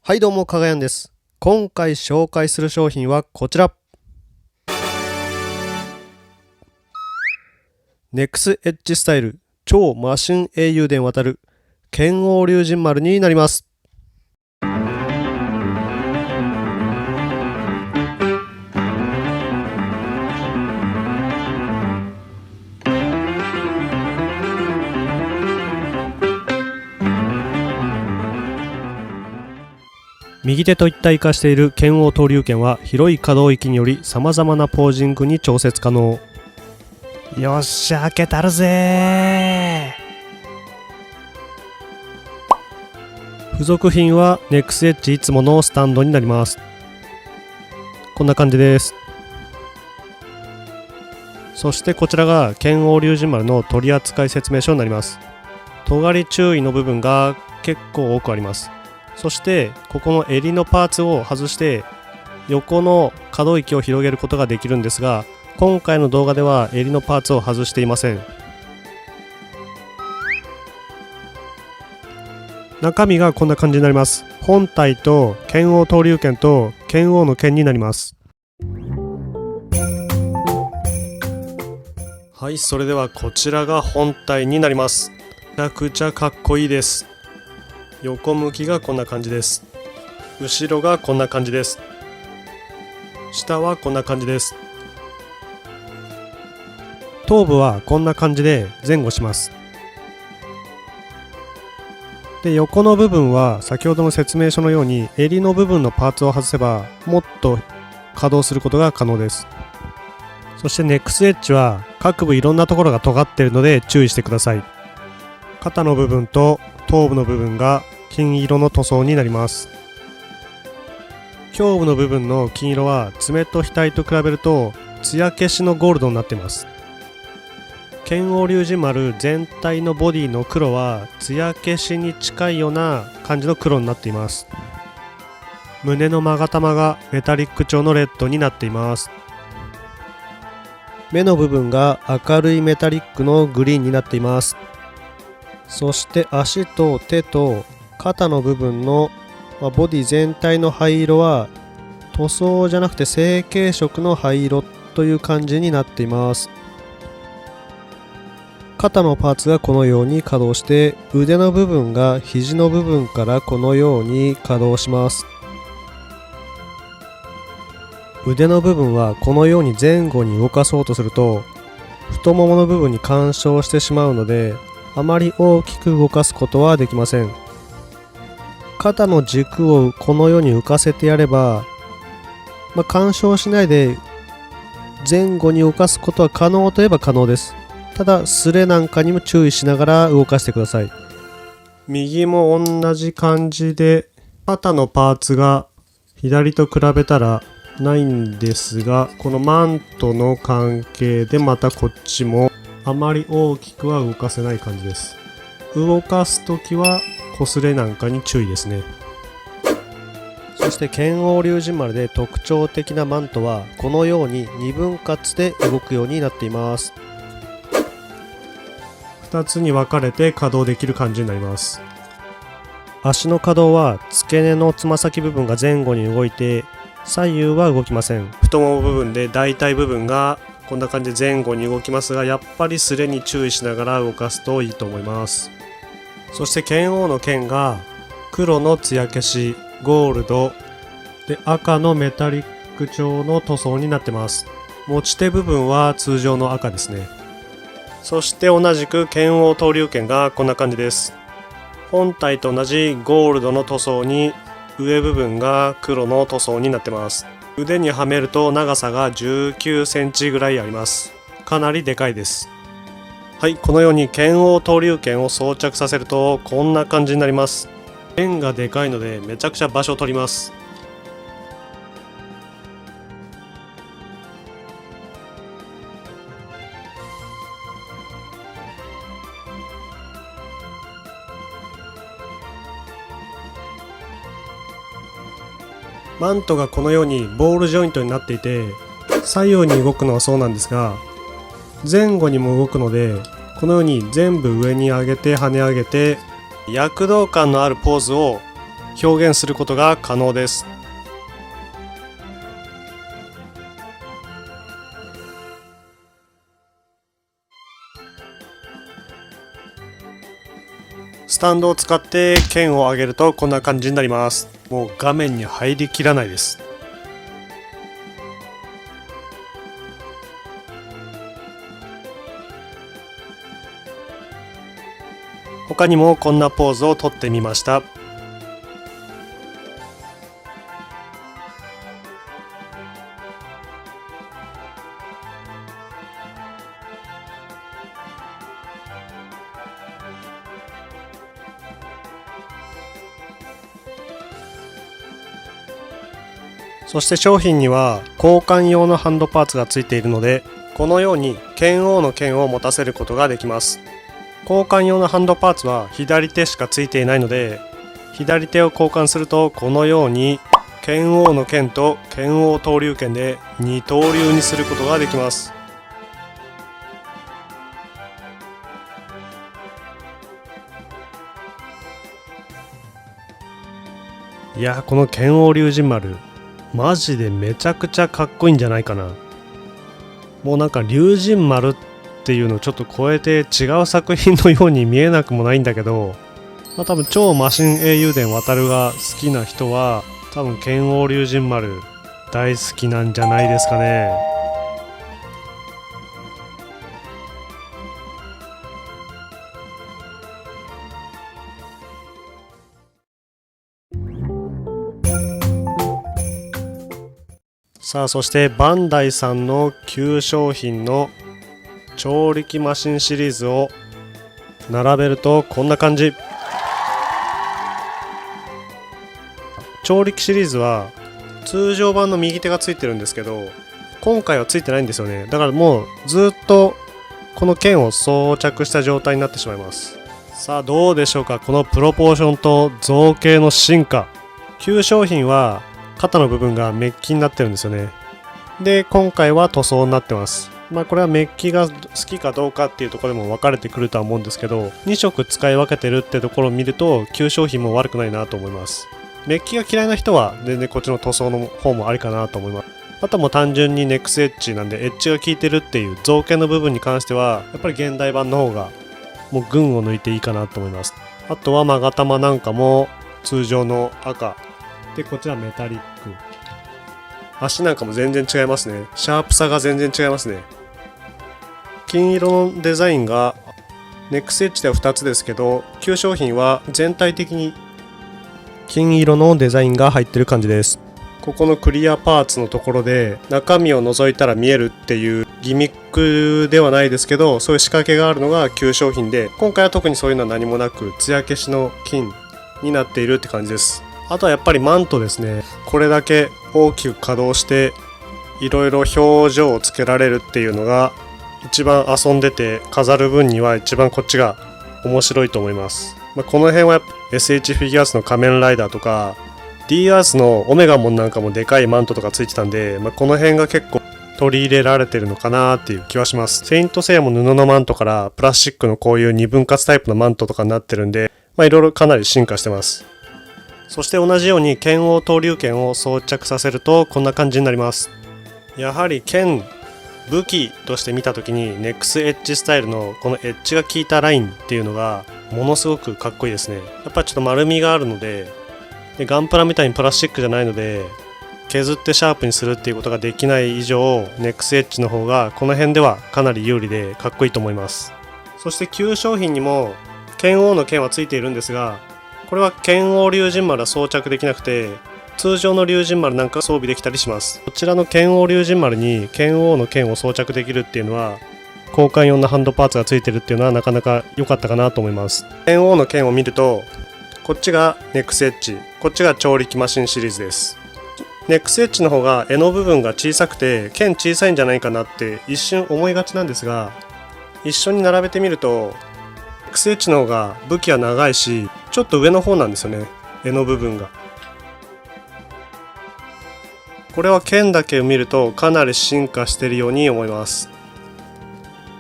はいどうも、かがやんです。今回紹介する商品はこちら。ネクスエッジスタイル超マシン英雄伝渡る剣王龍神丸になります。右手と一体化している剣王登竜拳は広い可動域により様々なポージングに調節可能。よっしゃ、開けたるぜー。付属品はネクスエッジいつものスタンドになります。こんな感じです。そしてこちらが剣王龍神丸の取扱説明書になります。尖り注意の部分が結構多くあります。そしてここの襟のパーツを外して横の可動域を広げることができるんですが、今回の動画では襟のパーツを外していません。中身がこんな感じになります。本体と剣王登竜拳と剣王の剣になります。はい、それではこちらが本体になります。めちゃくちゃかっこいいです。横向きがこんな感じです。後ろがこんな感じです。下はこんな感じです。頭部はこんな感じで前後します。で、横の部分は先ほどの説明書のように襟の部分のパーツを外せばもっと稼働することが可能です。そしてネックスエッジは各部いろんなところが尖っているので注意してください。肩の部分と頭部の部分が金色の塗装になります。胸部の部分の金色は爪と額と比べると艶消しのゴールドになっています。剣王龍神丸全体のボディの黒は艶消しに近いような感じの黒になっています。胸の勾玉がメタリック調のレッドになっています。目の部分が明るいメタリックのグリーンになっています。そして足と手と肩の部分のボディ全体の灰色は塗装じゃなくて成型色の灰色という感じになっています。肩のパーツがこのように稼働して腕の部分が肘の部分からこのように稼働します。腕の部分はこのように前後に動かそうとすると太ももの部分に干渉してしまうのであまり大きく動かすことはできません。肩の軸をこのように浮かせてやれば、干渉しないで前後に動かすことは可能といえば可能です。ただスレなんかにも注意しながら動かしてください。右も同じ感じで肩のパーツが左と比べたらないんですが、このマントの関係でまたこっちもあまり大きくは動かせない感じです。動かすときは擦れなんかに注意ですね。そして剣王龍神丸で特徴的なマントはこのように2分割で動くようになっています。2つに分かれて稼働できる感じになります。足の稼働は付け根のつま先部分が前後に動いて左右は動きません。太もも部分で大腿部分がこんな感じで前後に動きますが、やっぱりスレに注意しながら動かすといいと思います。そして剣王の剣が黒の艶消し、ゴールドで赤のメタリック調の塗装になってます。持ち手部分は通常の赤ですね。そして同じく剣王登竜拳がこんな感じです。本体と同じゴールドの塗装に上部分が黒の塗装になってます。腕にはめると長さが19センチぐらいあります。かなりでかいです。はい、このように剣王登竜拳を装着させるとこんな感じになります。剣がでかいのでめちゃくちゃ場所を取ります。マントがこのようにボールジョイントになっていて左右に動くのはそうなんですが前後にも動くのでこのように全部上に上げて跳ね上げて躍動感のあるポーズを表現することが可能です。スタンドを使って剣を上げるとこんな感じになります。もう画面に入りきらないです。他にもこんなポーズをとってみました。そして商品には交換用のハンドパーツがついているので、このように剣王の剣を持たせることができます。交換用のハンドパーツは左手しかついていないので、左手を交換するとこのように剣王の剣と剣王登竜剣で二刀流にすることができます。いや、この剣王龍神丸マジでめちゃくちゃかっこいいんじゃないかな。もうなんか龍神丸っていうのをちょっと超えて違う作品のように見えなくもないんだけど、多分超魔神英雄伝渡るが好きな人は多分剣王龍神丸大好きなんじゃないですかね。さあ、そしてバンダイさんの旧商品の超力マシンシリーズを並べるとこんな感じ。超力シリーズは通常版の右手がついてるんですけど、今回はついてないんですよね。だからもうずっとこの剣を装着した状態になってしまいます。さあ、どうでしょうか、このプロポーションと造形の進化。旧商品は肩の部分がメッキになってるんですよね。で、今回は塗装になってます。これはメッキが好きかどうかっていうところでも分かれてくるとは思うんですけど、2色使い分けてるってところを見ると旧商品も悪くないなと思います。メッキが嫌いな人は全然こっちの塗装の方もありかなと思います。あとはもう単純にネックスエッジなんでエッジが効いてるっていう造形の部分に関してはやっぱり現代版の方がもう群を抜いていいかなと思います。あとは勾玉なんかも通常の赤で、こちらメタリック。足なんかも全然違いますね。シャープさが全然違いますね。金色のデザインがネックスエッジでは2つですけど、旧商品は全体的に金色のデザインが入ってる感じです。ここのクリアパーツのところで中身を覗いたら見えるっていうギミックではないですけど、そういう仕掛けがあるのが旧商品で、今回は特にそういうのは何もなく艶消しの金になっているって感じです。あとはやっぱりマントですね。これだけ大きく稼働していろいろ表情をつけられるっていうのが一番遊んでて飾る分には一番こっちが面白いと思います。この辺はやっぱ SH フィギュアーツの仮面ライダーとか D アースのオメガモンなんかもでかいマントとかついてたんで、この辺が結構取り入れられてるのかなっていう気はします。セイントセイヤも布のマントからプラスチックのこういう二分割タイプのマントとかになってるんで、いろいろかなり進化してます。そして同じように剣王登竜剣を装着させるとこんな感じになります。やはり剣武器として見た時にネックスエッジスタイルのこのエッジが効いたラインっていうのがものすごくかっこいいですね。やっぱりちょっと丸みがあるので、ガンプラみたいにプラスチックじゃないので削ってシャープにするっていうことができない以上、ネックスエッジの方がこの辺ではかなり有利でかっこいいと思います。そして旧商品にも剣王の剣はついているんですが、これは剣王龍神丸は装着できなくて、通常の龍神丸なんか装備できたりします。こちらの剣王龍神丸に剣王の剣を装着できるっていうのは、交換用のハンドパーツがついてるっていうのはなかなか良かったかなと思います。剣王の剣を見ると、こっちがネックスエッジ、こっちが超力マシンシリーズです。ネックスエッジの方が柄の部分が小さくて剣小さいんじゃないかなって一瞬思いがちなんですが、一緒に並べてみるとネックスエッジの方が武器は長いし、ちょっと上の方なんですよね、柄の部分が。これは剣だけを見るとかなり進化しているように思います。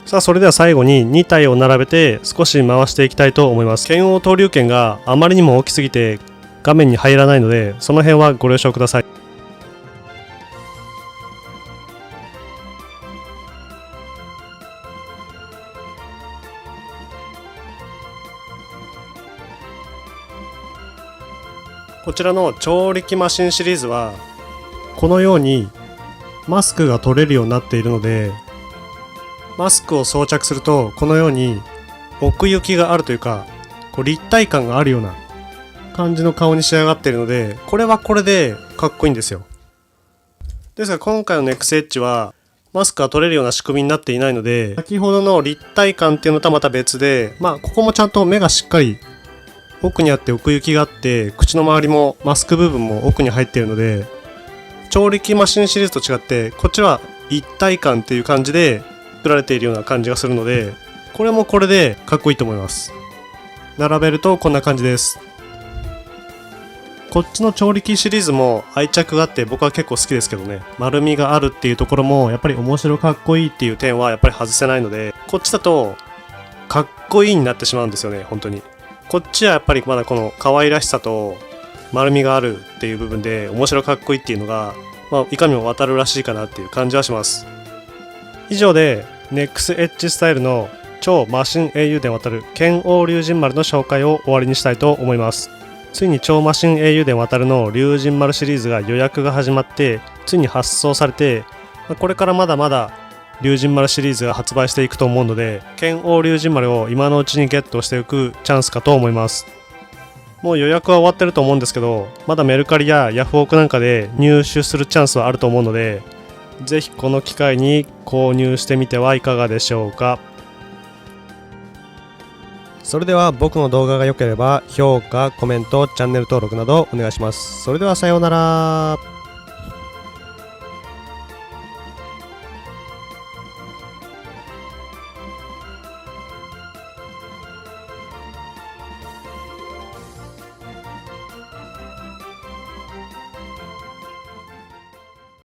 さあ、それでは最後に2体を並べて少し回していきたいと思います。剣王登竜剣があまりにも大きすぎて画面に入らないので、その辺はご了承ください。こちらの調理器マシンシリーズはこのようにマスクが取れるようになっているので、マスクを装着するとこのように奥行きがあるというか、立体感があるような感じの顔に仕上がっているので、これはこれでかっこいいんですよ。ですが今回のネックスエッジはマスクが取れるような仕組みになっていないので、先ほどの立体感っていうのとはまた別で、ここもちゃんと目がしっかり奥にあって奥行きがあって、口の周りもマスク部分も奥に入っているので、調理器マシンシリーズと違ってこっちは一体感っていう感じで作られているような感じがするので、これもこれでかっこいいと思います。並べるとこんな感じです。こっちの調理器シリーズも愛着があって僕は結構好きですけどね、丸みがあるっていうところもやっぱり面白かっこいいっていう点はやっぱり外せないので、こっちだとかっこいいになってしまうんですよね。本当にこっちはやっぱりまだこの可愛らしさと丸みがあるっていう部分で面白かっこいいっていうのが、いかにも渡るらしいかなっていう感じはします。以上でネックスエッジスタイルの超マシン英雄伝渡る剣王龍神丸の紹介を終わりにしたいと思います。ついに超マシン英雄伝渡るの龍神丸シリーズが予約が始まって、ついに発送されて、これからまだまだ龍神丸シリーズが発売していくと思うので、剣王龍神丸を今のうちにゲットしておくチャンスかと思います。もう予約は終わってると思うんですけど、まだメルカリやヤフオクなんかで入手するチャンスはあると思うので、ぜひこの機会に購入してみてはいかがでしょうか。それでは僕の動画が良ければ評価、コメント、チャンネル登録などお願いします。それではさようなら。